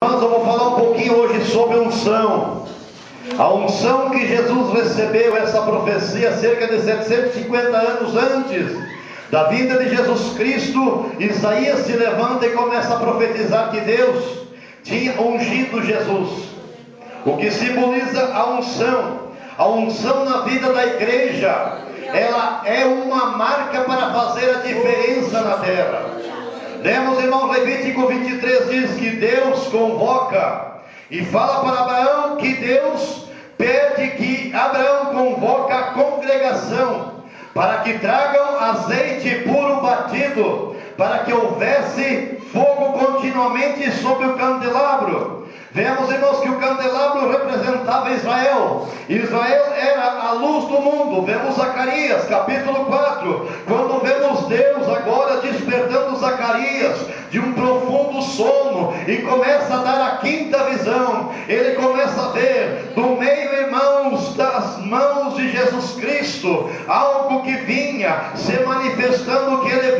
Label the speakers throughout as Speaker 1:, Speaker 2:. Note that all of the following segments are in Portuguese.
Speaker 1: Mas eu vou falar um pouquinho hoje sobre unção. A unção que Jesus recebeu, essa profecia cerca de 750 anos antes da vinda de Jesus Cristo. Isaías se levanta e começa a profetizar que Deus tinha ungido Jesus, o que simboliza a unção. A unção na vida da igreja, ela é uma marca para fazer a diferença na terra. Lemos, irmão, Levítico 23 diz que Deus convoca e fala para Abraão que Deus pede que Abraão convoca a congregação para que tragam azeite puro batido, para que houvesse fogo continuamente sobre o candelabro. Vemos, irmãos, que o candelabro representava Israel. Israel era a luz do mundo. Vemos Zacarias capítulo 4, quando vemos Deus agora despertando Zacarias de um profundo sono e começa a dar a quinta visão. Ele começa a ver do meio, irmãos, das mãos de Jesus Cristo, algo que vinha se manifestando, que ele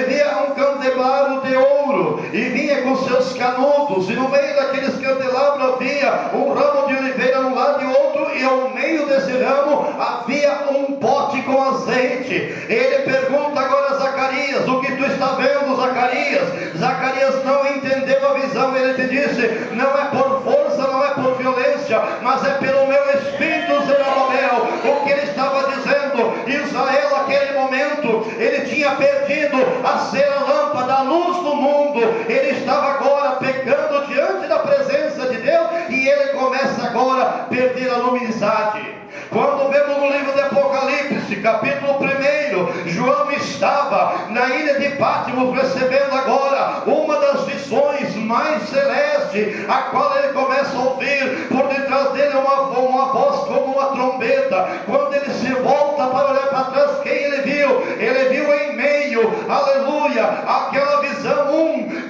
Speaker 1: via um candelabro de ouro e vinha com seus canudos, e no meio daqueles candelabros havia um ramo de oliveira num lado e outro, e ao meio desse ramo havia um pote com azeite. Ele pergunta agora a Zacarias: o que tu está vendo, Zacarias? Zacarias não entendeu a visão. Ele te disse: não é por força, não é por violência, mas é pelo meu Espírito, Zerubbabel. O que ele estava dizendo? Israel, naquele momento, ele tinha perdido a ser a lâmpada, a luz do mundo. Ele estava agora pecando diante da presença de Deus, e ele começa agora a perder a luminosidade. Quando vemos no livro de Apocalipse, capítulo 1, João estava na ilha de Patmos recebendo agora uma das visões mais celestes, a qual ele começa a ouvir por detrás dele uma voz como uma trombeta. Quando ele se volta para olhar para trás, quem ele viu? Ele viu em meio, aleluia, aquela visão,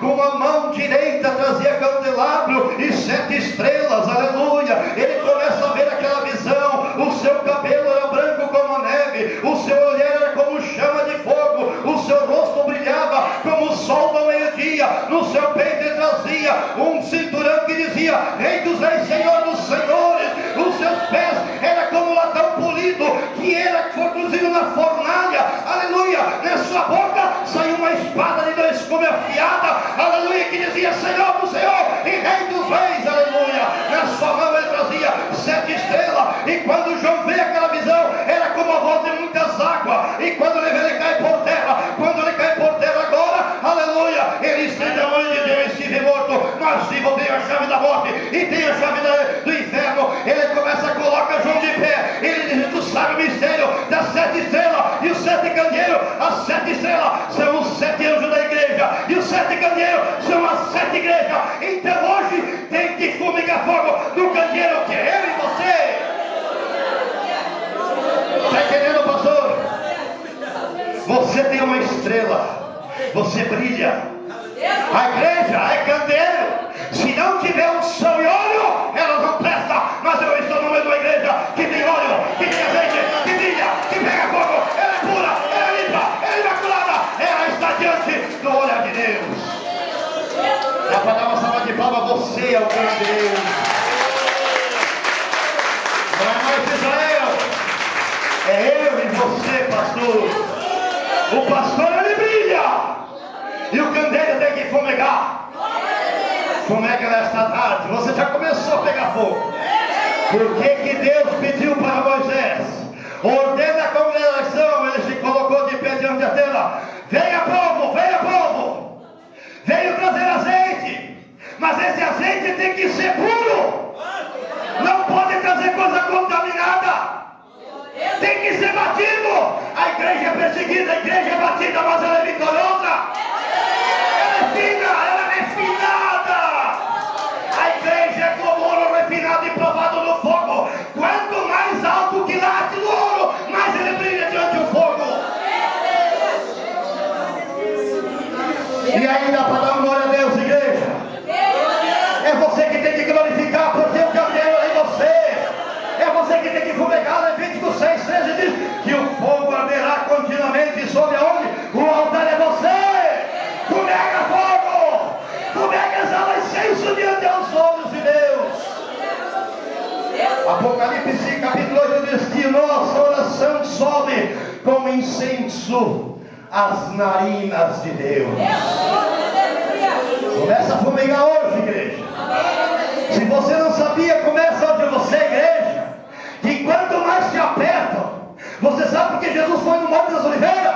Speaker 1: com a mão direita trazia candelabro e 7 estrelas, aleluia. Ele começa a ver aquela visão. O seu cabelo era branco como a neve, o seu olhar era como chama de fogo, o seu rosto brilhava como o sol do meio-dia. No seu peito ele trazia um cinturão que dizia: Rei dos Reis, Senhor dos Senhores. Os seus pés era como latão polido, que foi cozido na fornalha, aleluia. Na sua boca saiu uma espada de 2 gumes afiada, aleluia, que dizia: Senhor do Senhor e Rei dos Reis, aleluia. Na sua mão ele trazia 7 estrelas, e quando João vê aquela visão, era como a voz de muitas águas. E quando ele vê, ele cai por terra. Quando ele cai por terra agora, aleluia, ele estende a mão e diz: eu estive morto, mas vivo, tenho a chave da morte e tenho a chave do inferno. Ele começa a colocar João de pé. Ele diz: tu sabe o mistério das 7 estrelas e os 7 candeeiros. As 7 estrelas são os 7 anjos da igreja, e os 7 candeeiros são as 7 igrejas. Então hoje tem que fumigar fogo no candeeiro, que é eu e você. Está entendendo, pastor? Você tem uma estrela, você brilha. A igreja é candeeiro. Se não tiver unção e óleo, ela não presta. Mas eu estou no meio de uma igreja que tem óleo, que tem azeite, que brilha, que pega fogo. Ela é pura, ela é limpa, ela é imaculada. Ela está diante do olhar de Deus. Dá para dar uma salva de palmas. Você é o candeeiro. Não é mais Israel, é eu e você, pastor. O pastor, ele brilha, e o candeeiro tem que fumegar. Fumega nesta tarde. Você já começou a pegar fogo. Por que Deus pediu para Moisés: ordena a congregação? Ele se colocou de pé diante da tela: venha povo, venha povo. Veio trazer azeite, mas esse azeite tem que ser puro. Não pode trazer coisa contaminada. Tem que ser batido. A igreja é perseguida, a igreja é batida, mas ela é vitoriosa. Ela é fina, ela é refinada. A igreja é como ouro refinado e provado no fogo. Quanto mais alto que late do ouro, mais ele brilha diante do fogo. E ainda para dar glória a Deus, igreja, é você que tem que glorificar, porque o candeeiro é em você. É você que tem que fumegar. Levítico 6:13 diz que o fogo arderá continuamente sobre onde? O altar é você. Apocalipse capítulo 8 diz que nossa oração sobe como incenso às narinas de Deus. Começa a fumegar hoje, igreja. Se você não sabia, começa onde você, igreja. Que quanto mais te apertam, você sabe porque Jesus foi no Monte das Oliveiras?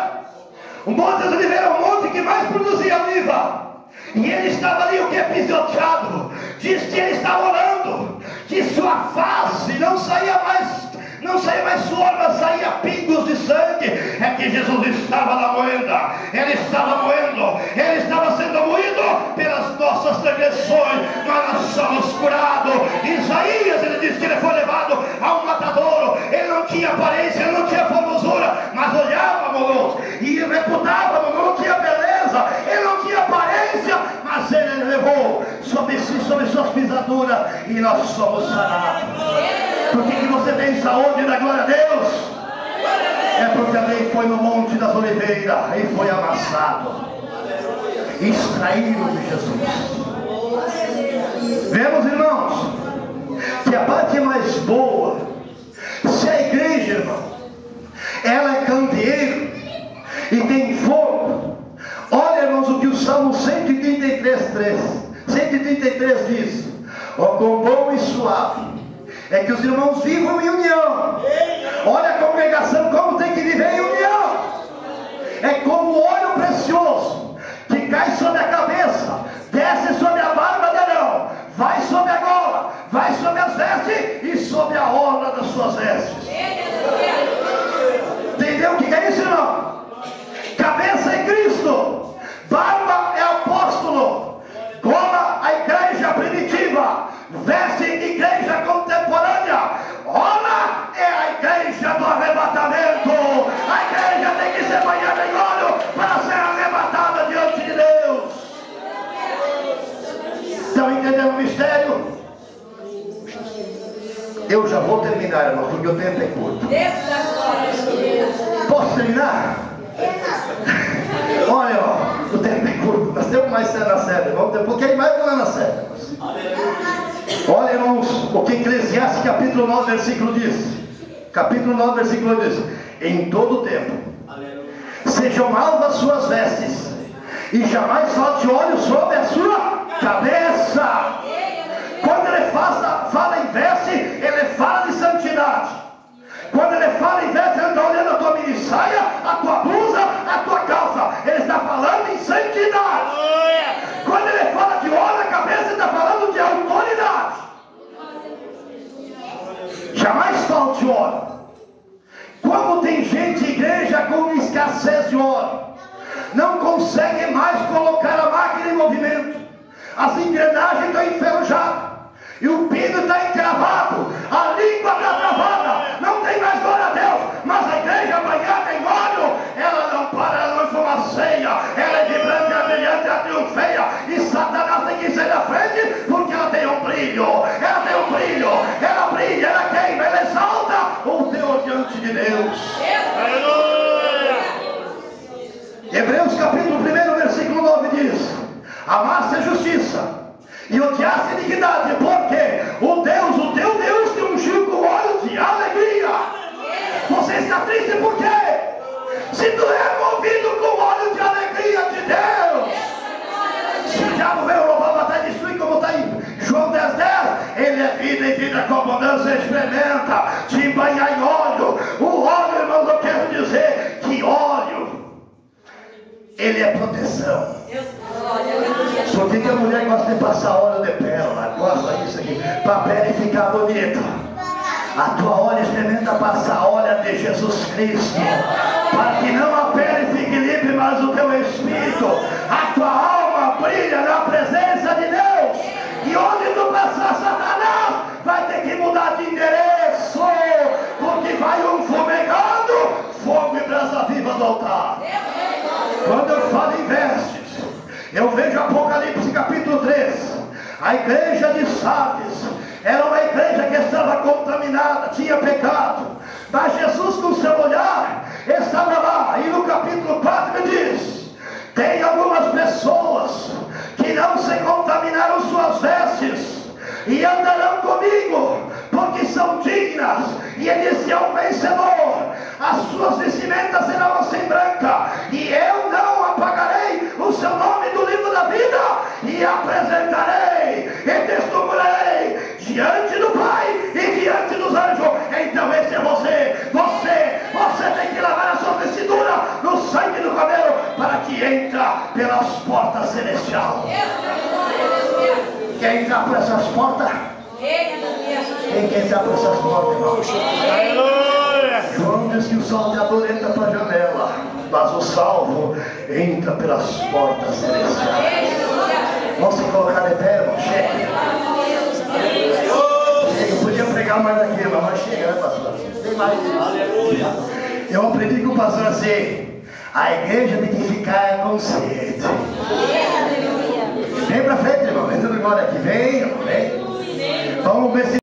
Speaker 1: O Monte das Oliveiras é o monte que mais produzia oliva. E ele estava ali, o que é pisoteado. Diz que ele estava orando, que sua face não saía mais suor, mas saía pingos de sangue. É que Jesus estava na moenda, ele estava sendo moído pelas nossas transgressões, nós somos curados. Isaías, ele diz que ele foi levado a um matadouro. Ele não tinha aparência, ele não tinha formosura, mas olhávamos e reputávamos, não tinha beleza, ele não tinha aparência, mas ele levou sobre si, sobre suas pisaduras, e nós somos sanados. Por que você tem saúde da glória a Deus? É porque também foi no Monte das Oliveiras e foi amassado, extraído de Jesus. Vemos, irmãos, que a parte mais boa, se a igreja, irmão, ela é candeeiro e tem fogo. Olha, irmãos, o que o Salmo 133 diz: ó, quão bom e suave é que os irmãos vivam em união. Olha a congregação como tem que viver em união. É como o óleo precioso que cai sobre a cabeça, desce sobre a barba de Arão, vai sobre a gola, vai sobre as vestes e sobre a orla das suas vestes. Entendeu o que é isso, irmão? Cabeça é Cristo, barba é apóstolo, gola a igreja primitiva, veste igreja contemporânea, orla é a igreja do arrebatamento. A igreja tem que ser banhada em óleo para ser arrebatada diante de Deus. Estão entendendo o mistério? Eu já vou terminar, irmão, porque o tempo é curto. Posso terminar? Olha, ó, o tempo é curto, nós temos mais na série, vamos ter um pouquinho mais na série. Olha, irmãos, o que Eclesiastes capítulo 9 versículo diz. Capítulo 9 versículo diz: em todo tempo sejam alvas suas vestes, e jamais falte óleo sobre a sua cabeça. Quando ele fala em veste, ele fala de santidade. Quando ele fala em veste, ele está olhando a tua mini saia, a tua blusa, a tua calça. Ele está falando em santidade. Quando ele fala de óleo na cabeça, ele está falando de autoridade. Jamais falte óleo. Como tem gente, igreja, com escassez de óleo, não consegue mais colocar a máquina em movimento. As engrenagens estão enferrujadas e o pino está encravado, a língua está travada, não tem mais glória a Deus. Mas a igreja banhada em óleo, ela não para, ela não fumaceia, ela é vibrante, é brilhante, ela triunfeia, e Satanás tem que sair da frente, porque ela tem um brilho, ela tem um brilho, ela brilha, ela queima, ela exalta o Deus diante de Deus. Aleluia! Hebreus capítulo 1 versículo 9 diz: amaste a justiça e odiaste a iniquidade, porque o teu Deus te ungiu com óleo de alegria. Você está triste por quê? Se tu é movido com óleo de alegria de Deus. Se o diabo veio roubar, matar e destruir, como está em João 10:10, ele é vida e vida com abundância, experimenta te banhar em óleo. O óleo, irmãos, eu quero dizer que óleo, ele é proteção. Por que a mulher gosta de passar óleo de pérola? Gosta disso aqui, para a pele ficar bonita. A tua óleo experimenta passar óleo de Jesus Cristo, para que não a pele fique livre, mas o teu espírito, a tua alma brilha na presença de Deus. E onde tu passar, Satanás vai ter que mudar de endereço, porque vai um fumegando fogo e brasa viva do altar. Quando eu falo em vestes, eu vejo Apocalipse capítulo 3. A igreja de Sardes era uma igreja que estava contaminada, tinha pecado, mas Jesus, com seu olhar, estava lá. E no capítulo 4 me diz: tem algumas pessoas que não se contaminaram suas vestes e andarão comigo, porque são dignos suas vestimentas serão assim branca, e eu não apagarei o seu nome do livro da vida, e apresentarei e testemunharei diante do Pai e diante dos anjos. Então esse é você tem que lavar a sua vestidura no sangue do Cordeiro, para que entra pelas portas celestiais. Quer entrar por essas portas? Quem quer entrar por essas portas, irmão? João diz que o salteador entra para a janela, mas o salvo entra pelas portas celestiais. Vamos se colocar de pé, irmão? Chega. Eu podia pregar mais aqui, mas chega, né, pastor? Tem mais. Aleluia. Eu aprendi com o pastor assim: a igreja tem que ficar com sede. Vem pra frente, irmão. Vem tudo embora aqui. Vem. Vamos ver se